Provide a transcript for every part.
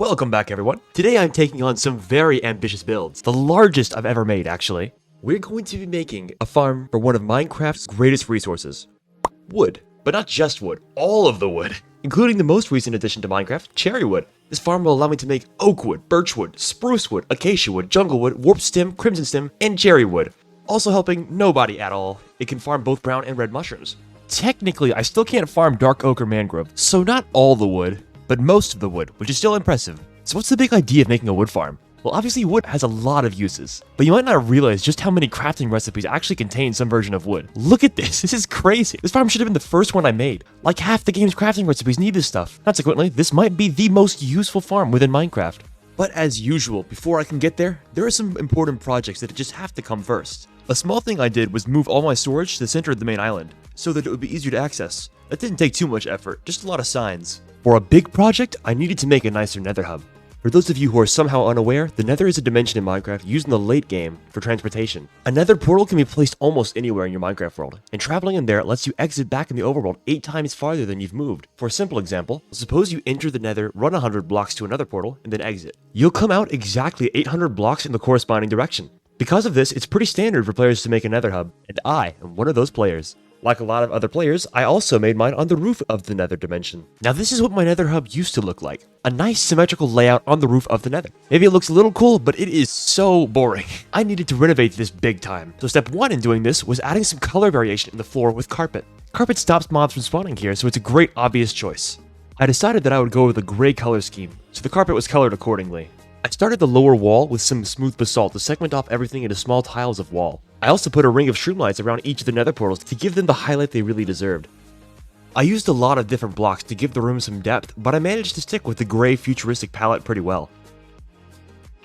Welcome back, everyone. Today I'm taking on some very ambitious builds, the largest I've ever made, actually. We're going to be making a farm for one of Minecraft's greatest resources, wood. But not just wood, all of the wood, including the most recent addition to Minecraft, cherry wood. This farm will allow me to make oak wood, birch wood, spruce wood, acacia wood, jungle wood, warp stem, crimson stem, and cherry wood. Also helping nobody at all, it can farm both brown and red mushrooms. Technically, I still can't farm dark oak or mangrove, so not all the wood, but most of the wood, which is still impressive. So what's the big idea of making a wood farm? Well, obviously wood has a lot of uses, but you might not realize just how many crafting recipes actually contain some version of wood. Look at this is crazy. This farm should have been the first one I made. Like half the game's crafting recipes need this stuff. Consequently, this might be the most useful farm within Minecraft. But as usual, before I can get there are some important projects that just have to come first. A small thing I did was move all my storage to the center of the main island, so that it would be easier to access. That didn't take too much effort, just a lot of signs. For a big project, I needed to make a nicer Nether Hub. For those of you who are somehow unaware, the Nether is a dimension in Minecraft used in the late game for transportation. A Nether portal can be placed almost anywhere in your Minecraft world, and traveling in there lets you exit back in the overworld 8 times farther than you've moved. For a simple example, suppose you enter the Nether, run 100 blocks to another portal, and then exit. You'll come out exactly 800 blocks in the corresponding direction. Because of this, it's pretty standard for players to make a Nether Hub, and I am one of those players. Like a lot of other players, I also made mine on the roof of the Nether dimension. Now this is what my Nether Hub used to look like. A nice symmetrical layout on the roof of the Nether. Maybe it looks a little cool, but it is so boring. I needed to renovate this big time. So step 1 in doing this was adding some color variation in the floor with carpet. Carpet stops mobs from spawning here, so it's a great obvious choice. I decided that I would go with a gray color scheme, so the carpet was colored accordingly. I started the lower wall with some smooth basalt to segment off everything into small tiles of wall. I also put a ring of shroomlights around each of the nether portals to give them the highlight they really deserved. I used a lot of different blocks to give the room some depth, but I managed to stick with the gray futuristic palette pretty well.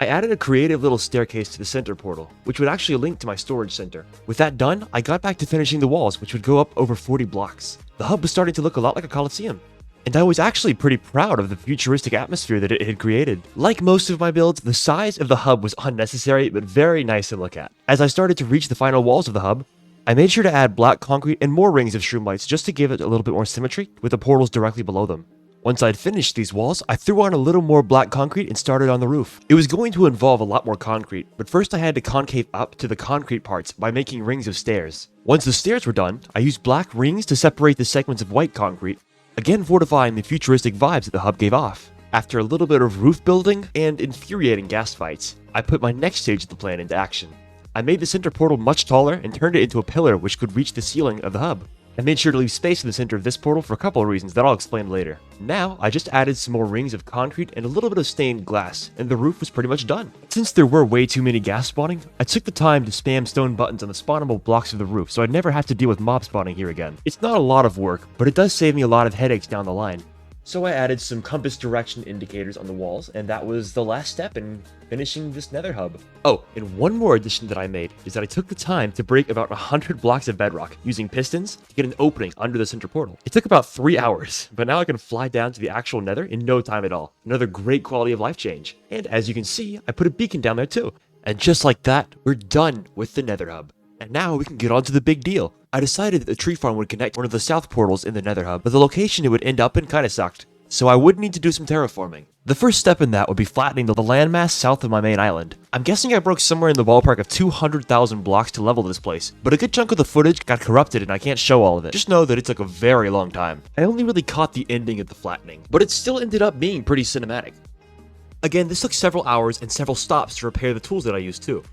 I added a creative little staircase to the center portal, which would actually link to my storage center. With that done, I got back to finishing the walls, which would go up over 40 blocks. The hub was starting to look a lot like a coliseum. And I was actually pretty proud of the futuristic atmosphere that it had created. Like most of my builds, the size of the hub was unnecessary, but very nice to look at. As I started to reach the final walls of the hub, I made sure to add black concrete and more rings of shroomlights just to give it a little bit more symmetry, with the portals directly below them. Once I'd finished these walls, I threw on a little more black concrete and started on the roof. It was going to involve a lot more concrete, but first I had to concave up to the concrete parts by making rings of stairs. Once the stairs were done, I used black rings to separate the segments of white concrete, again fortifying the futuristic vibes that the hub gave off. After a little bit of roof building and infuriating gas fights, I put my next stage of the plan into action. I made the center portal much taller and turned it into a pillar which could reach the ceiling of the hub. I made sure to leave space in the center of this portal for a couple of reasons that I'll explain later. Now, I just added some more rings of concrete and a little bit of stained glass, and the roof was pretty much done. Since there were way too many gas spawning, I took the time to spam stone buttons on the spawnable blocks of the roof so I'd never have to deal with mob spawning here again. It's not a lot of work, but it does save me a lot of headaches down the line. So I added some compass direction indicators on the walls, and that was the last step in finishing this Nether Hub. Oh, and one more addition that I made is that I took the time to break about 100 blocks of bedrock using pistons to get an opening under the center portal. It took about 3 hours, but now I can fly down to the actual Nether in no time at all. Another great quality of life change. And as you can see, I put a beacon down there too. And just like that, we're done with the Nether Hub. And now we can get on to the big deal. I decided that the tree farm would connect one of the south portals in the Nether Hub, but the location it would end up in kinda sucked. So I would need to do some terraforming. The first step in that would be flattening the landmass south of my main island. I'm guessing I broke somewhere in the ballpark of 200,000 blocks to level this place, but a good chunk of the footage got corrupted and I can't show all of it. Just know that it took a very long time. I only really caught the ending of the flattening, but it still ended up being pretty cinematic. Again, this took several hours and several stops to repair the tools that I used too.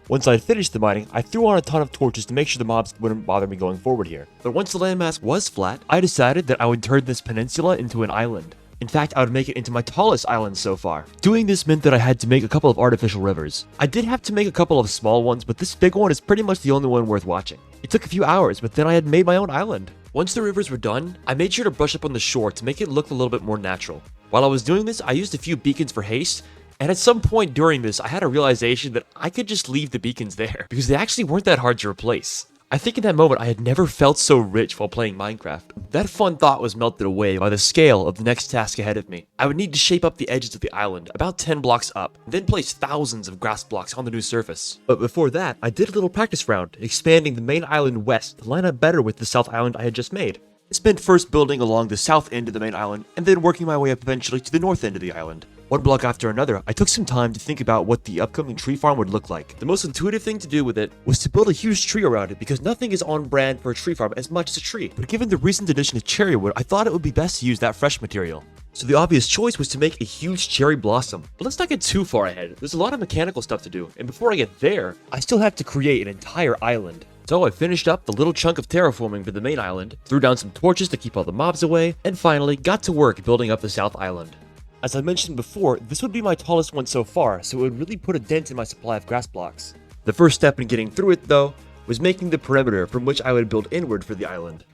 Once I had finished the mining, I threw on a ton of torches to make sure the mobs wouldn't bother me going forward here. But once the landmass was flat, I decided that I would turn this peninsula into an island. In fact, I would make it into my tallest island so far. Doing this meant that I had to make a couple of artificial rivers. I did have to make a couple of small ones, but this big one is pretty much the only one worth watching. It took a few hours, but then I had made my own island. Once the rivers were done, I made sure to brush up on the shore to make it look a little bit more natural. While I was doing this, I used a few beacons for haste, and at some point during this, I had a realization that I could just leave the beacons there, because they actually weren't that hard to replace. I think in that moment, I had never felt so rich while playing Minecraft. That fun thought was melted away by the scale of the next task ahead of me. I would need to shape up the edges of the island, about 10 blocks up, and then place thousands of grass blocks on the new surface. But before that, I did a little practice round, expanding the main island west to line up better with the south island I had just made. I spent first building along the south end of the main island, and then working my way up eventually to the north end of the island. One block after another, I took some time to think about what the upcoming tree farm would look like. The most intuitive thing to do with it was to build a huge tree around it because nothing is on brand for a tree farm as much as a tree. But given the recent addition of cherry wood, I thought it would be best to use that fresh material. So the obvious choice was to make a huge cherry blossom. But let's not get too far ahead. There's a lot of mechanical stuff to do, and before I get there, I still have to create an entire island. So I finished up the little chunk of terraforming for the main island, threw down some torches to keep all the mobs away, and finally got to work building up the south island. As I mentioned before, this would be my tallest one so far, so it would really put a dent in my supply of grass blocks. The first step in getting through it, though, was making the perimeter from which I would build inward for the island.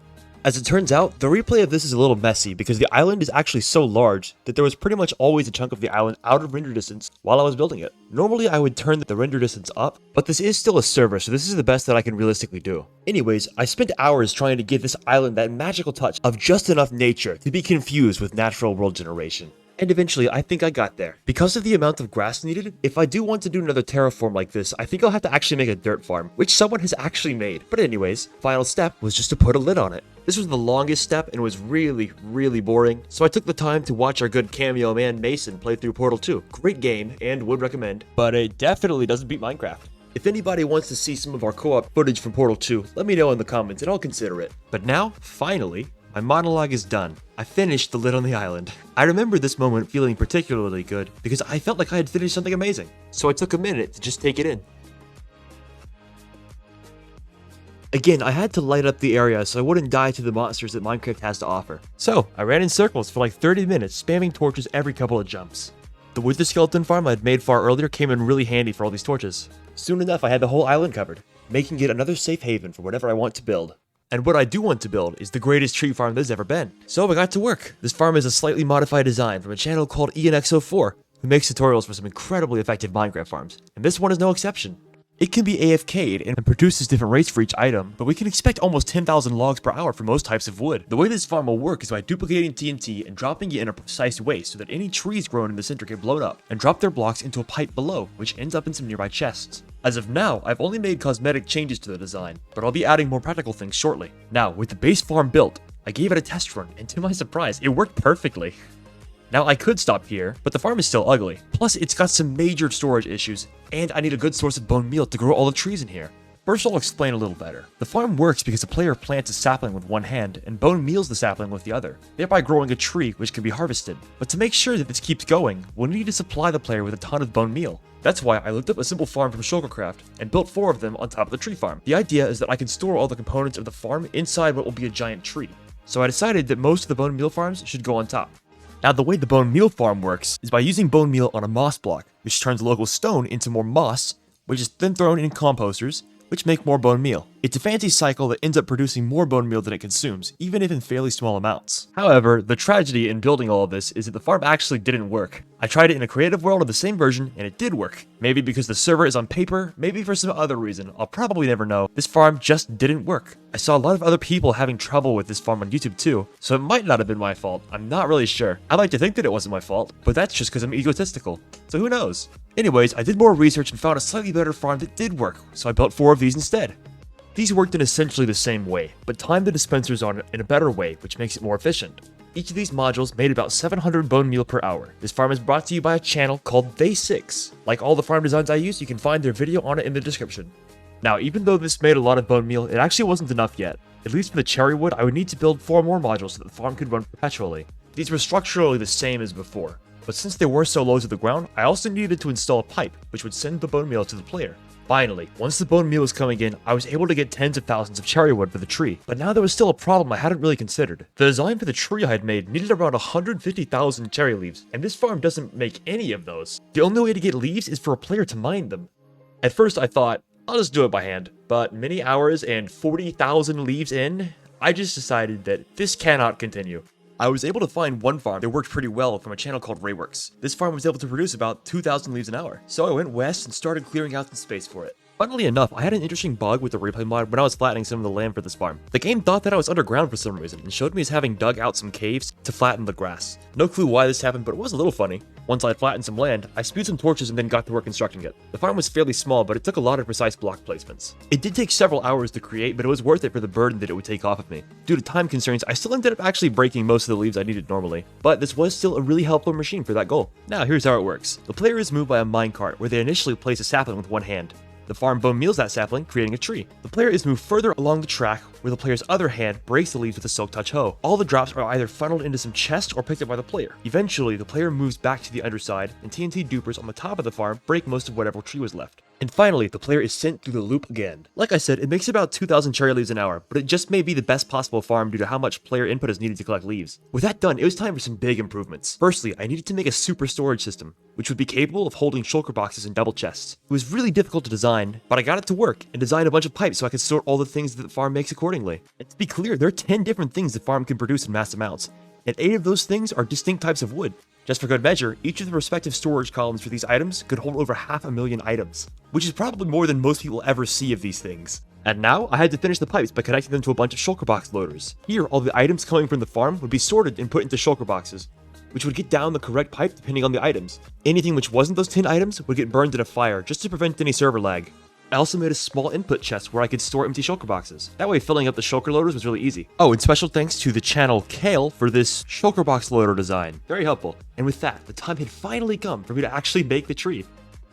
As it turns out, the replay of this is a little messy because the island is actually so large that there was pretty much always a chunk of the island out of render distance while I was building it. Normally I would turn the render distance up, but this is still a server, so this is the best that I can realistically do. Anyways, I spent hours trying to give this island that magical touch of just enough nature to be confused with natural world generation. And eventually, I think I got there. Because of the amount of grass needed, if I do want to do another terraform like this, I think I'll have to actually make a dirt farm, which someone has actually made. But anyways, final step was just to put a lid on it. This was the longest step and was really boring, so I took the time to watch our good cameo man Mason play through Portal 2. Great game, and would recommend, but it definitely doesn't beat Minecraft. If anybody wants to see some of our co-op footage from Portal 2, let me know in the comments and I'll consider it. But now, finally, my monologue is done. I finished the lid on the island. I remember this moment feeling particularly good because I felt like I had finished something amazing. So I took a minute to just take it in. Again, I had to light up the area so I wouldn't die to the monsters that Minecraft has to offer. So I ran in circles for like 30 minutes, spamming torches every couple of jumps. The wither skeleton farm I had made far earlier came in really handy for all these torches. Soon enough, I had the whole island covered, making it another safe haven for whatever I want to build. And what I do want to build is the greatest tree farm there's ever been. So I got to work. This farm is a slightly modified design from a channel called ENX04, who makes tutorials for some incredibly effective Minecraft farms. And this one is no exception. It can be AFK'd and produces different rates for each item, but we can expect almost 10,000 logs per hour for most types of wood. The way this farm will work is by duplicating TNT and dropping it in a precise way so that any trees grown in the center get blown up and drop their blocks into a pipe below, which ends up in some nearby chests. As of now, I've only made cosmetic changes to the design, but I'll be adding more practical things shortly. Now, with the base farm built, I gave it a test run, and to my surprise, it worked perfectly. Now, I could stop here, but the farm is still ugly. Plus, it's got some major storage issues, and I need a good source of bone meal to grow all the trees in here. First, I'll explain a little better. The farm works because the player plants a sapling with one hand and bone meals the sapling with the other, thereby growing a tree which can be harvested. But to make sure that this keeps going, we'll need to supply the player with a ton of bone meal. That's why I looked up a simple farm from Shulker and built 4 of them on top of the tree farm. The idea is that I can store all the components of the farm inside what will be a giant tree. So I decided that most of the bone meal farms should go on top. Now, the way the bone meal farm works is by using bone meal on a moss block, which turns local stone into more moss, which is then thrown in composters, which make more bone meal. It's a fancy cycle that ends up producing more bone meal than it consumes, even if in fairly small amounts. However, the tragedy in building all of this is that the farm actually didn't work. I tried it in a creative world of the same version, and it did work. Maybe because the server is on paper, maybe for some other reason, I'll probably never know. This farm just didn't work. I saw a lot of other people having trouble with this farm on YouTube too, so it might not have been my fault. I'm not really sure. I like to think that it wasn't my fault, but that's just because I'm egotistical. So who knows? Anyways, I did more research and found a slightly better farm that did work, so I built 4 of these instead. These worked in essentially the same way, but timed the dispensers on it in a better way, which makes it more efficient. Each of these modules made about 700 bone meal per hour. This farm is brought to you by a channel called TheySix. Like all the farm designs I use, you can find their video on it in the description. Now, even though this made a lot of bone meal, it actually wasn't enough yet. At least for the cherry wood, I would need to build 4 more modules so that the farm could run perpetually. These were structurally the same as before, but since they were so low to the ground, I also needed to install a pipe, which would send the bone meal to the player. Finally, once the bone meal was coming in, I was able to get tens of thousands of cherry wood for the tree, but now there was still a problem I hadn't really considered. The design for the tree I had made needed around 150,000 cherry leaves, and this farm doesn't make any of those. The only way to get leaves is for a player to mine them. At first I thought, I'll just do it by hand, but many hours and 40,000 leaves in, I just decided that this cannot continue. I was able to find one farm that worked pretty well from a channel called Rayworks. This farm was able to produce about 2,000 leaves an hour, so I went west and started clearing out some space for it. Funnily enough, I had an interesting bug with the replay mod when I was flattening some of the land for this farm. The game thought that I was underground for some reason, and showed me as having dug out some caves to flatten the grass. No clue why this happened, but it was a little funny. Once I had flattened some land, I spewed some torches and then got to work constructing it. The farm was fairly small, but it took a lot of precise block placements. It did take several hours to create, but it was worth it for the burden that it would take off of me. Due to time concerns, I still ended up actually breaking most of the leaves I needed normally, but this was still a really helpful machine for that goal. Now here's how it works. The player is moved by a minecart, where they initially place a sapling with one hand. The farm bone meals that sapling, creating a tree. The player is moved further along the track, where the player's other hand breaks the leaves with a silk touch hoe. All the drops are either funneled into some chest or picked up by the player. Eventually, the player moves back to the underside, and TNT dupers on the top of the farm break most of whatever tree was left. And finally, the player is sent through the loop again. Like I said, it makes about 2,000 cherry leaves an hour, but it just may be the best possible farm due to how much player input is needed to collect leaves. With that done, it was time for some big improvements. Firstly, I needed to make a super storage system, which would be capable of holding shulker boxes and double chests. It was really difficult to design, but I got it to work, and designed a bunch of pipes so I could store all the things that the farm makes accordingly. And to be clear, there are 10 different things the farm can produce in mass amounts, and 8 of those things are distinct types of wood. Just for good measure, each of the respective storage columns for these items could hold over 500,000 items, which is probably more than most people ever see of these things. And now, I had to finish the pipes by connecting them to a bunch of shulker box loaders. Here, all the items coming from the farm would be sorted and put into shulker boxes, which would get down the correct pipe depending on the items. Anything which wasn't those tin items would get burned in a fire just to prevent any server lag. I also made a small input chest where I could store empty shulker boxes. That way filling up the shulker loaders was really easy. Oh, and special thanks to the channel Kale for this shulker box loader design. Very helpful. And with that, the time had finally come for me to actually make the tree.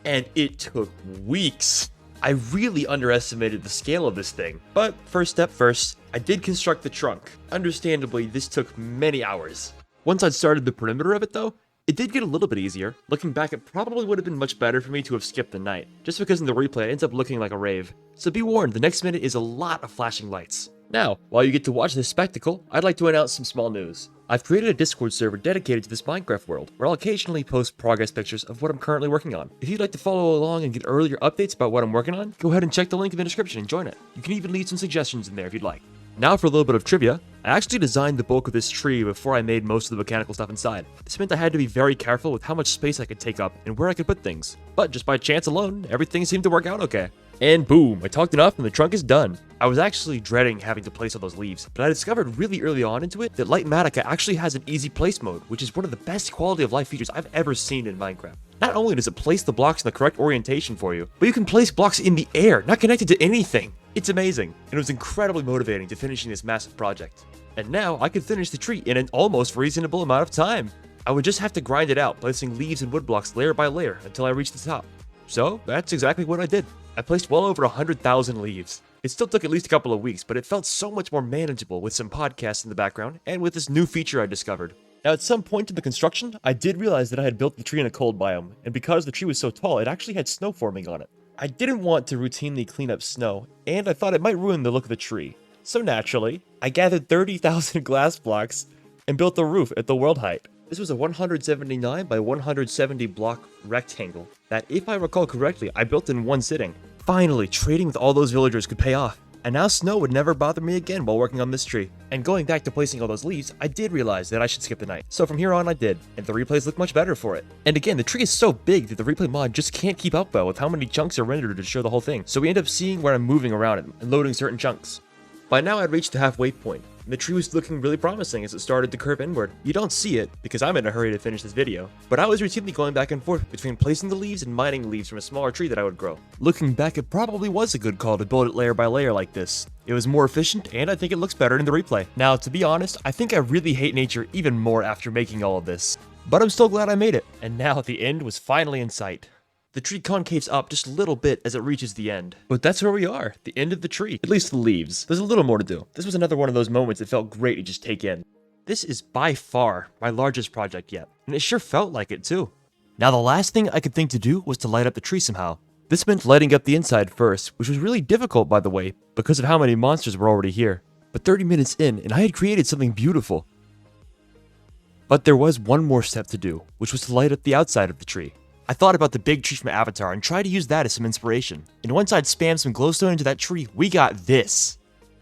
And it took weeks. I really underestimated the scale of this thing. But first step first, I did construct the trunk. Understandably, this took many hours. Once I'd started the perimeter of it though, it did get a little bit easier. Looking back, it probably would have been much better for me to have skipped the night, just because in the replay it ends up looking like a rave. So be warned, the next minute is a lot of flashing lights. Now, while you get to watch this spectacle, I'd like to announce some small news. I've created a Discord server dedicated to this Minecraft world, where I'll occasionally post progress pictures of what I'm currently working on. If you'd like to follow along and get earlier updates about what I'm working on, go ahead and check the link in the description and join it. You can even leave some suggestions in there if you'd like. Now for a little bit of trivia. I actually designed the bulk of this tree before I made most of the mechanical stuff inside. This meant I had to be very careful with how much space I could take up and where I could put things. But just by chance alone, everything seemed to work out okay. And boom, I talked enough and the trunk is done. I was actually dreading having to place all those leaves, but I discovered really early on into it that Lightmatica actually has an easy place mode, which is one of the best quality of life features I've ever seen in Minecraft. Not only does it place the blocks in the correct orientation for you, but you can place blocks in the air, not connected to anything. It's amazing, and it was incredibly motivating to finishing this massive project. And now I could finish the tree in an almost reasonable amount of time. I would just have to grind it out, placing leaves and wood blocks layer by layer until I reached the top. So that's exactly what I did. I placed well over 100,000 leaves. It still took at least a couple of weeks, but it felt so much more manageable with some podcasts in the background and with this new feature I discovered. Now at some point in the construction, I did realize that I had built the tree in a cold biome, and because the tree was so tall, it actually had snow forming on it. I didn't want to routinely clean up snow, and I thought it might ruin the look of the tree. So naturally, I gathered 30,000 glass blocks and built the roof at the world height. This was a 179 by 170 block rectangle that, if I recall correctly, I built in one sitting. Finally, trading with all those villagers could pay off, and now snow would never bother me again while working on this tree. And going back to placing all those leaves, I did realize that I should skip the night. So from here on I did, and the replays look much better for it. And again, the tree is so big that the replay mod just can't keep up well with how many chunks are rendered to show the whole thing. So we end up seeing where I'm moving around it and loading certain chunks. By now I'd reached the halfway point, and the tree was looking really promising as it started to curve inward. You don't see it, because I'm in a hurry to finish this video, but I was routinely going back and forth between placing the leaves and mining leaves from a smaller tree that I would grow. Looking back, it probably was a good call to build it layer by layer like this. It was more efficient, and I think it looks better in the replay. Now, to be honest, I think I really hate nature even more after making all of this. But I'm still glad I made it, and now the end was finally in sight. The tree concaves up just a little bit as it reaches the end. But that's where we are, the end of the tree. At least the leaves. There's a little more to do. This was another one of those moments that felt great to just take in. This is by far my largest project yet, and it sure felt like it too. Now the last thing I could think to do was to light up the tree somehow. This meant lighting up the inside first, which was really difficult by the way, because of how many monsters were already here. But 30 minutes in, and I had created something beautiful. But there was one more step to do, which was to light up the outside of the tree. I thought about the big tree from Avatar and tried to use that as some inspiration. And once I'd spammed some glowstone into that tree, we got this.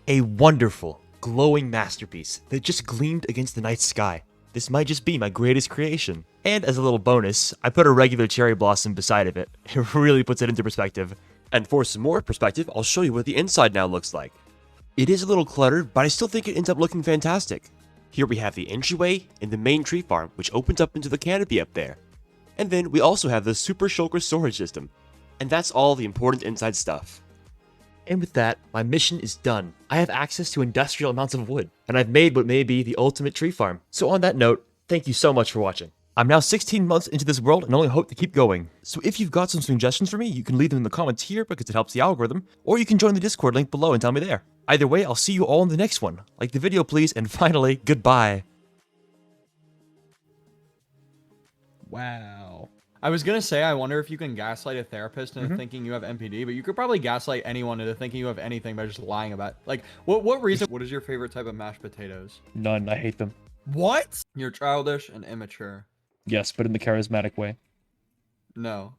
A wonderful, glowing masterpiece that just gleamed against the night sky. This might just be my greatest creation. And as a little bonus, I put a regular cherry blossom beside of it. It really puts it into perspective. And for some more perspective, I'll show you what the inside now looks like. It is a little cluttered, but I still think it ends up looking fantastic. Here we have the entryway and the main tree farm, which opens up into the canopy up there. And then we also have the Super Shulker storage system. And that's all the important inside stuff. And with that, my mission is done. I have access to industrial amounts of wood, and I've made what may be the ultimate tree farm. So on that note, thank you so much for watching. I'm now 16 months into this world and only hope to keep going. So if you've got some suggestions for me, you can leave them in the comments here because it helps the algorithm, or you can join the Discord link below and tell me there. Either way, I'll see you all in the next one. Like the video please, and finally, goodbye. Wow. I was gonna say, I wonder if you can gaslight a therapist into thinking you have MPD, but you could probably gaslight anyone into thinking you have anything by just lying about, like, what reason? What is your favorite type of mashed potatoes? None. I hate them. What? You're childish and immature. Yes, but in the charismatic way. No.